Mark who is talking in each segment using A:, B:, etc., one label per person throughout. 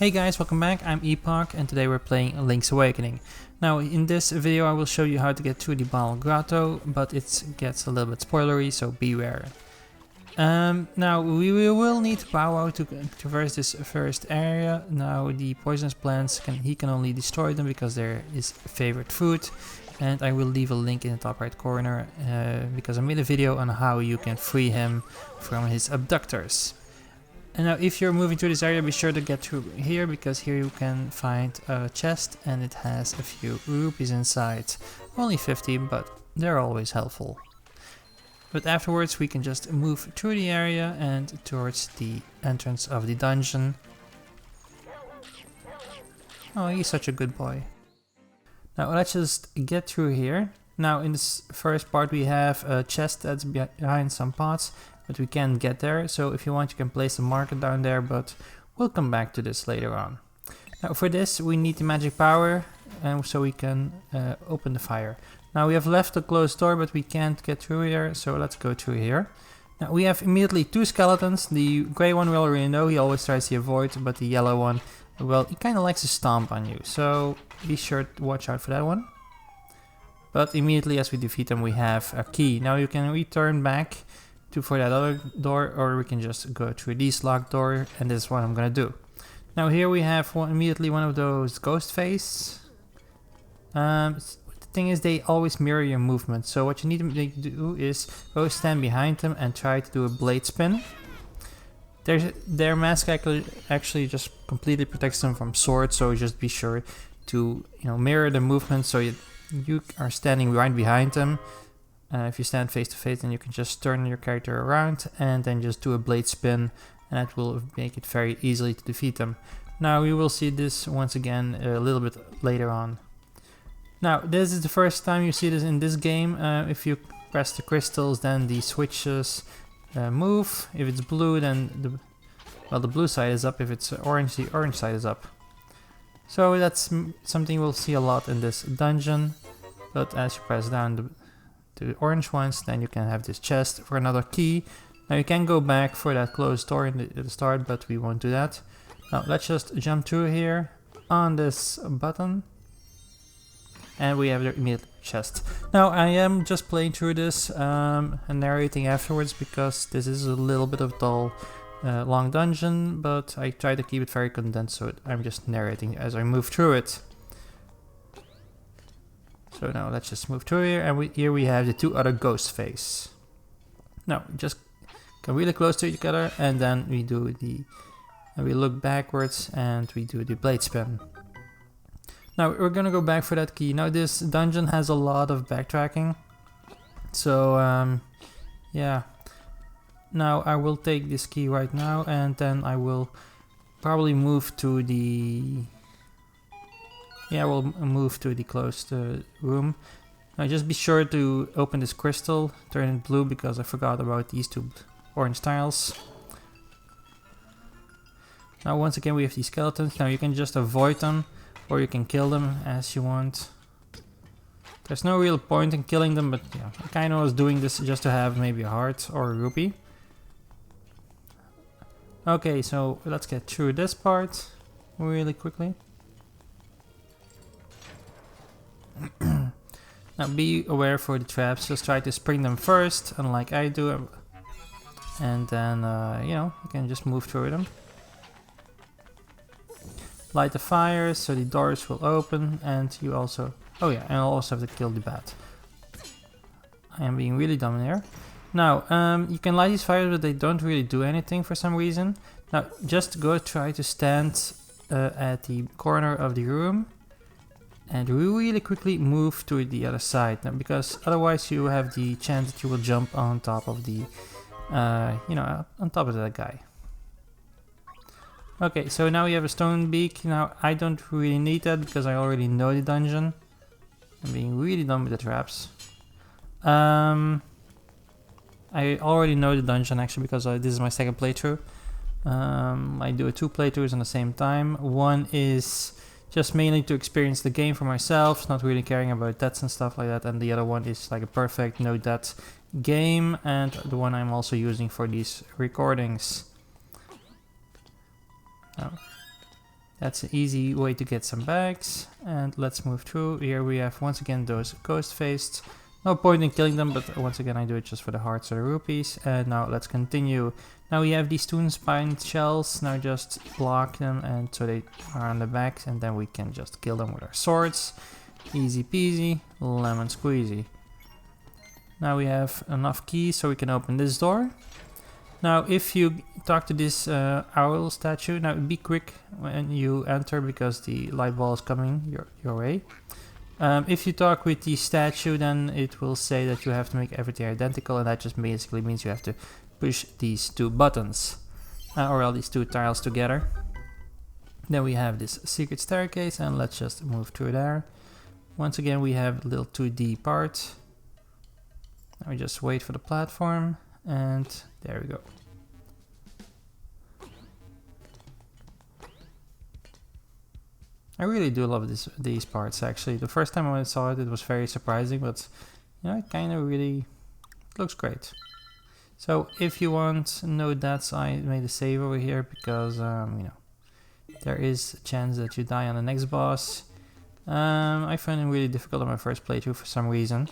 A: Hey guys, welcome back. I'm Epokk and today we're playing Link's Awakening. Now in this video I will show you how to get through the Bottle Grotto, but it gets a little bit spoilery, so beware. Now we will need Pow to traverse this first area. Now the poisonous plants, he can only destroy them because they're his favorite food. And I will leave a link in the top right corner because I made a video on how you can free him from his abductors. And now if you're moving through this area, be sure to get through here, because here you can find a chest and it has a few rupees inside. Only 50, but they're always helpful. But afterwards we can just move through the area and towards the entrance of the dungeon. Oh, he's such a good boy. Now let's just get through here. Now in this first part we have a chest that's behind some pots, but we can't get there, so if you want you can place a marker down there, but we'll come back to this later on. Now for this we need the magic power, and so we can open the fire. Now we have left a closed door, but we can't get through here, so let's go through here. Now we have immediately two skeletons. The grey one we already know, he always tries to avoid, but the yellow one, well, he kind of likes to stomp on you, so be sure to watch out for that one. But immediately as we defeat him we have a key. Now you can return back for that other door, or we can just go through this locked door, and this is what I'm gonna do. Now here we have immediately one of those ghost face. The thing is, they always mirror your movement, so what you need to do is go stand behind them and try to do a blade spin. Their mask actually just completely protects them from swords, so just be sure to mirror the movement, so you are standing right behind them. If you stand face to face, then you can just turn your character around and then just do a blade spin, and that will make it very easily to defeat them. Now we will see this once again a little bit later on. Now this is the first time you see this in this game. If you press the crystals, then the switches move. If it's blue, then the blue side is up. If it's orange, the orange side is up. So that's something we'll see a lot in this dungeon. But as you press down the orange ones, then you can have this chest for another key. Now you can go back for that closed door at the start, but we won't do that. Now let's just jump through here on this button, and we have the immediate chest. Now I am just playing through this and narrating afterwards, because this is a little bit of dull long dungeon, but I try to keep it very condensed, so I'm just narrating as I move through it. So now let's just move through here, and here we have the two other ghost face. Now just come really close to each other, and then we do we look backwards and we do the blade spin. Now we're gonna go back for that key. Now this dungeon has a lot of backtracking, so yeah. Now I will take this key right now, and then I will probably move to the... Yeah, we'll move to the closed room. Now just be sure to open this crystal, turn it blue, because I forgot about these two orange tiles. Now once again we have these skeletons. Now you can just avoid them, or you can kill them as you want. There's no real point in killing them, but yeah, I kind of was doing this just to have maybe a heart or a rupee. Okay, so let's get through this part really quickly. Now be aware for the traps, just try to spring them first, unlike I do, and then you can just move through them. Light the fires so the doors will open, and you also... Oh yeah, and I also have to kill the bat. I am being really dumb here. Now, you can light these fires, but they don't really do anything for some reason. Now, just go try to stand at the corner of the room and really quickly move to the other side. Now, because otherwise you have the chance that you will jump on top of the, on top of that guy. Okay, so now we have a stone beak. Now, I don't really need that because I already know the dungeon. I'm being really dumb with the traps. I already know the dungeon actually, because this is my second playthrough. I do 2 playthroughs on the same time. One is just mainly to experience the game for myself, not really caring about deaths and stuff like that, and the other one is like a perfect no death game, and the one I'm also using for these recordings. Oh. That's an easy way to get some bags. And let's move through. Here we have once again those ghost faced. No point in killing them, but once again I do it just for the hearts or the rupees. And now let's continue. Now we have these toon spine shells. Now just block them and so they are on the back, and then we can just kill them with our swords. Easy peasy, lemon squeezy. Now we have enough keys so we can open this door. Now if you talk to this owl statue, now be quick when you enter because the light ball is coming your way. If you talk with the statue, then it will say that you have to make everything identical, and that just basically means you have to push these two buttons or all these two tiles together. Then we have this secret staircase, and let's just move through there. Once again we have a little 2D part. Now we just wait for the platform, and there we go. I really do love these parts actually. The first time I saw it, it was very surprising, but you know, it kind of really looks great. So if you want, note that I made a save over here because you know, there is a chance that you die on the next boss. I found it really difficult on my first playthrough for some reason.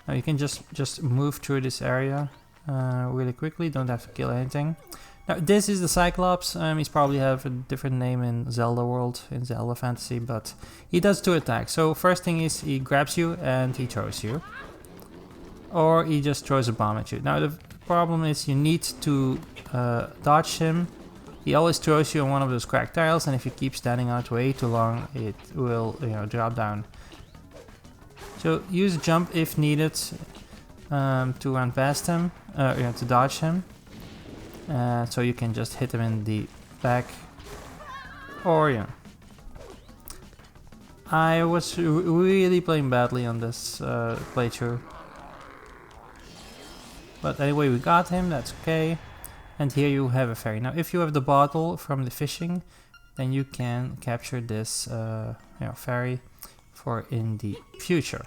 A: Now you can just move through this area really quickly, don't have to kill anything. Now this is the Cyclops. He's probably have a different name in Zelda world, in Zelda fantasy, but he does 2 attacks. So first thing is he grabs you and he throws you. Or he just throws a bomb at you. Now the problem is you need to dodge him. He always throws you on one of those cracked tiles, and if you keep standing out way too long, it will, you know, drop down. So use jump if needed to run past him, you know, to dodge him. So you can just hit him in the back, or yeah. I was really playing badly on this playthrough, but anyway we got him, that's okay. And here you have a fairy. Now if you have the bottle from the fishing, then you can capture this you know, fairy for in the future.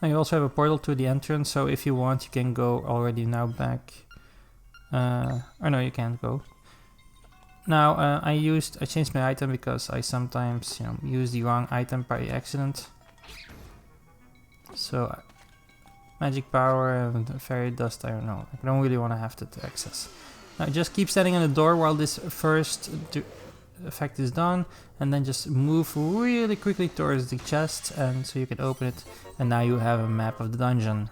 A: Now you also have a portal to the entrance, so if you want you can go already now back. Or no, you can't go. Now I changed my item because I sometimes, you know, use the wrong item by accident. So magic power and fairy dust, I don't know. I don't really want to have that to access. Now just keep standing on the door while this first effect is done, and then just move really quickly towards the chest, and so you can open it, and now you have a map of the dungeon.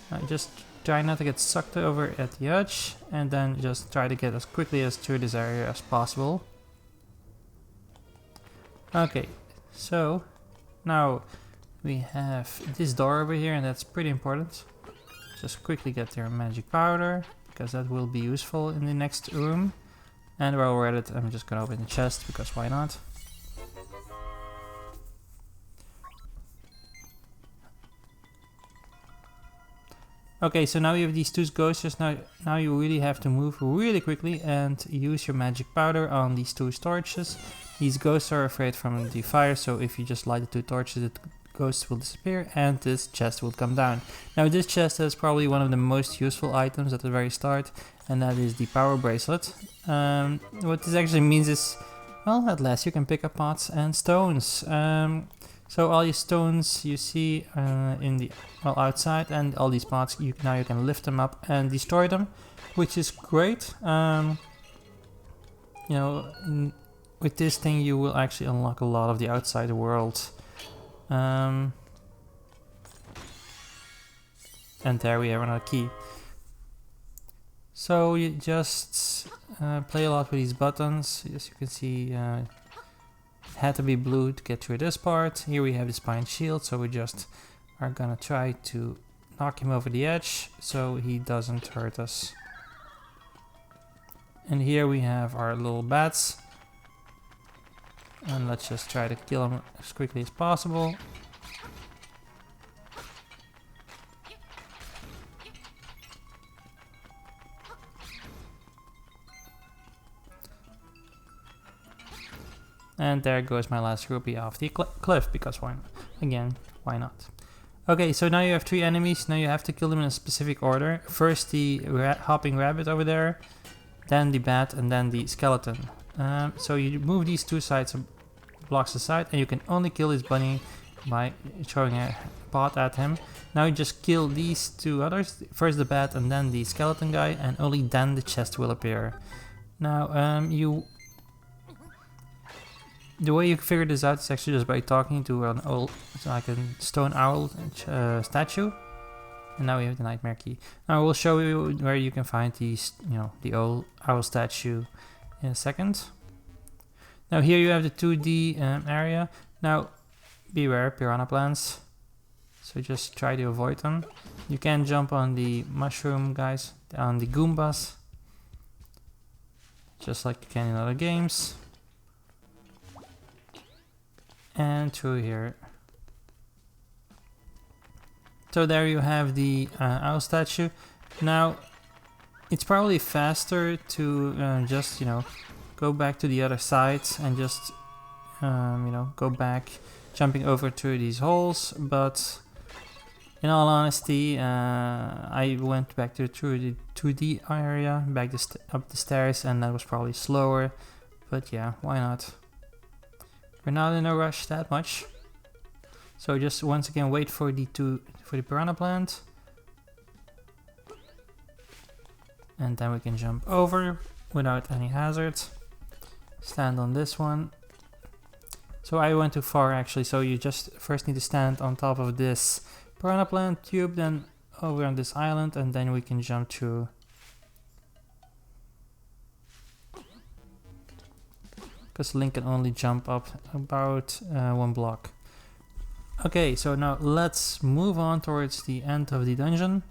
A: Now just try not to get sucked over at the edge, and then just try to get as quickly as through this area as possible. Okay, so now we have this door over here, and that's pretty important. Just quickly get your magic powder, because that will be useful in the next room. And while we're at it, I'm just gonna open the chest, because why not? Okay, so now you have these 2 ghosts. Now you really have to move really quickly and use your magic powder on these 2 torches. These ghosts are afraid from the fire, so if you just light the 2 torches, the ghosts will disappear and this chest will come down. Now this chest is probably one of the most useful items at the very start, and that is the power bracelet. What this actually means is, well, at last you can pick up pots and stones. So all your stones you see in the outside, and all these pots, now you can lift them up and destroy them, which is great. You know, with this thing you will actually unlock a lot of the outside world. And there we have another key. So you just play a lot with these buttons. As you can see, it had to be blue to get through this part. Here we have the spine shield, so we just are gonna try to knock him over the edge so he doesn't hurt us. And here we have our little bats. And let's just try to kill him as quickly as possible. And there goes my last rupee off the cliff, because why not? Again, why not? Okay, so now you have 3 enemies. Now you have to kill them in a specific order. First the hopping rabbit over there, then the bat, and then the skeleton. So you move these 2 sides blocks aside, and you can only kill this bunny by throwing a pot at him. Now you just kill these 2 others, first the bat and then the skeleton guy, and only then the chest will appear. Now the way you figure this out is actually just by talking to an old, like a stone owl statue. And now we have the nightmare key. Now I will show you where you can find these, the old owl statue in a second. Now here you have the 2D area. Now beware piranha plants, so just try to avoid them. You can jump on the mushroom guys, on the Goombas, just like you can in other games. And through here. So there you have the owl statue. Now it's probably faster to just go back to the other side and just go back, jumping over through these holes. But in all honesty, I went back through the 2D area, back up the stairs, and that was probably slower. But yeah, why not? We're not in a rush that much. So just once again wait for the piranha plant. And then we can jump over without any hazard. Stand on this one. So I went too far actually, so you just first need to stand on top of this piranha plant tube, then over on this island, and then we can jump through. Because Link can only jump up about 1 block. Okay, so now let's move on towards the end of the dungeon.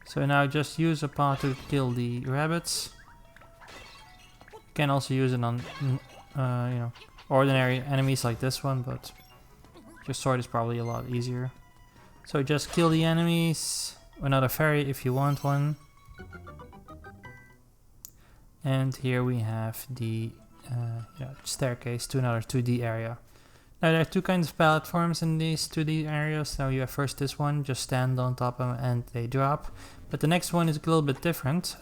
A: So now just use a pot to kill the rabbits. You can also use it on ordinary enemies like this one, but your sword is probably a lot easier. So just kill the enemies. Another fairy if you want one. And here we have the staircase to another 2D area. Now there are 2 kinds of platforms in these 2D areas. Now you have first this one, just stand on top of them and they drop. But the next one is a little bit different.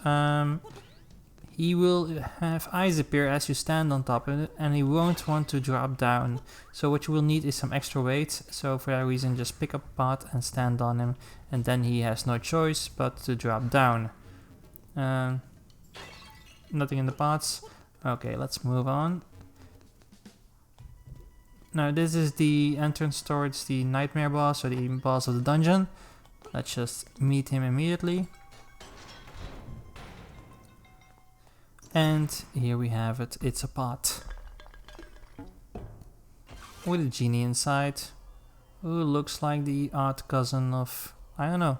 A: He will have eyes appear as you stand on top of it, and he won't want to drop down. So what you will need is some extra weight. So for that reason just pick up a pot and stand on him, and then he has no choice but to drop down. Nothing in the pots. Okay, let's move on. Now this is the entrance towards the nightmare boss, or the boss of the dungeon. Let's just meet him immediately. And here we have it, it's a pot. With a genie inside, who looks like the odd cousin of, I don't know,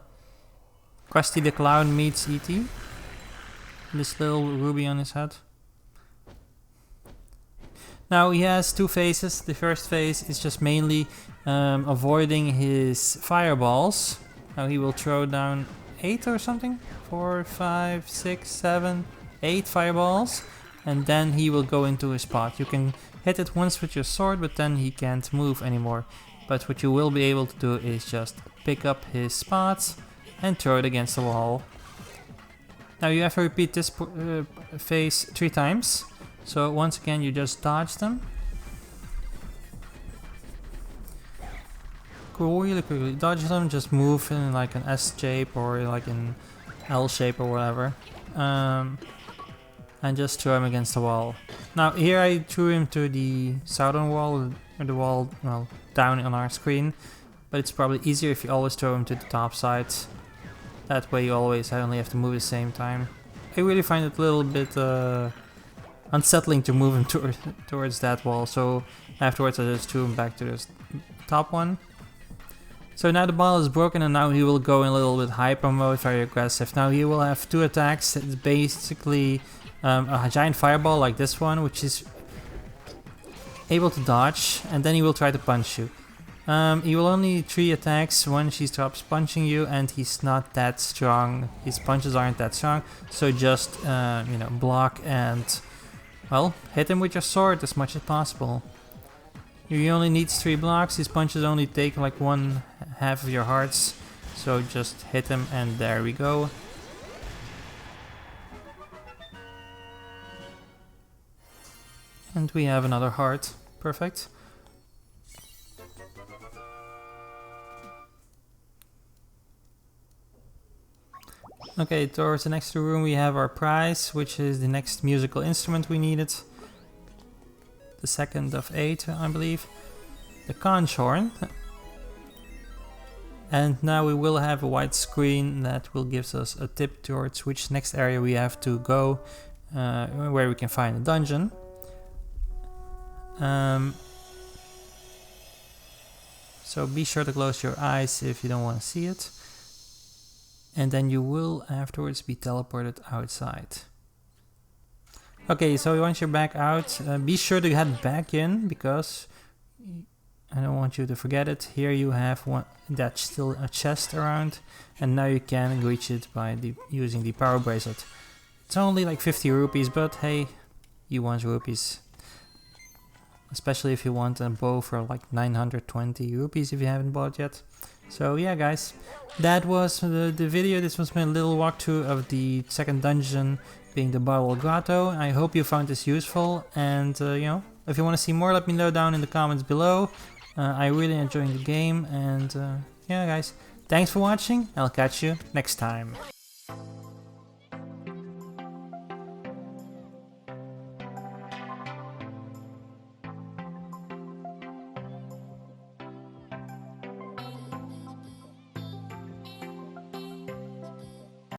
A: Krusty the Clown meets E.T. This little ruby on his head. Now he has 2 phases. The first phase is just mainly avoiding his fireballs. Now he will throw down 8 or something? 4, 5, 6, 7, 8 fireballs. And then he will go into his pot. You can hit it once with your sword, but then he can't move anymore. But what you will be able to do is just pick up his spots and throw it against the wall. Now you have to repeat this phase 3 times. So once again you just dodge them. Really quickly dodge them, just move in like an S shape or like an L shape or whatever. And just throw him against the wall. Now here I threw him to the southern wall, or the wall, well, down on our screen. But it's probably easier if you always throw him to the top side. That way you always only have to move at the same time. I really find it a little bit unsettling to move him towards that wall, so afterwards I just threw him back to the top one. So now the ball is broken, and now he will go in a little bit hyper mode, very aggressive. Now he will have 2 attacks. It's basically a giant fireball like this one, which is able to dodge, and then he will try to punch you. He will only 3 attacks when she stops punching you, and he's not that strong. His punches aren't that strong, so just block and well, hit him with your sword as much as possible. He only needs 3 blocks, his punches only take like 1/2 of your hearts. So just hit him and there we go. And we have another heart. Perfect. Okay, towards the next room we have our prize, which is the next musical instrument we needed. The second of 8, I believe. The conch horn. And now we will have a white screen that will give us a tip towards which next area we have to go, where we can find a dungeon. So be sure to close your eyes if you don't want to see it. And then you will afterwards be teleported outside. Okay, so once you're back out, be sure to head back in, because I don't want you to forget it. Here you have one that's still a chest around, and now you can reach it by using the power bracelet. It's only like 50 rupees, but hey, you want rupees. Especially if you want a bow for like 920 rupees if you haven't bought yet. So yeah guys, that was the video. This was my little walkthrough of the second dungeon, being the Bottle Grotto. I hope you found this useful, and you know, if you want to see more, let me know down in the comments below. I really enjoyed the game, and yeah guys, thanks for watching. I'll catch you next time.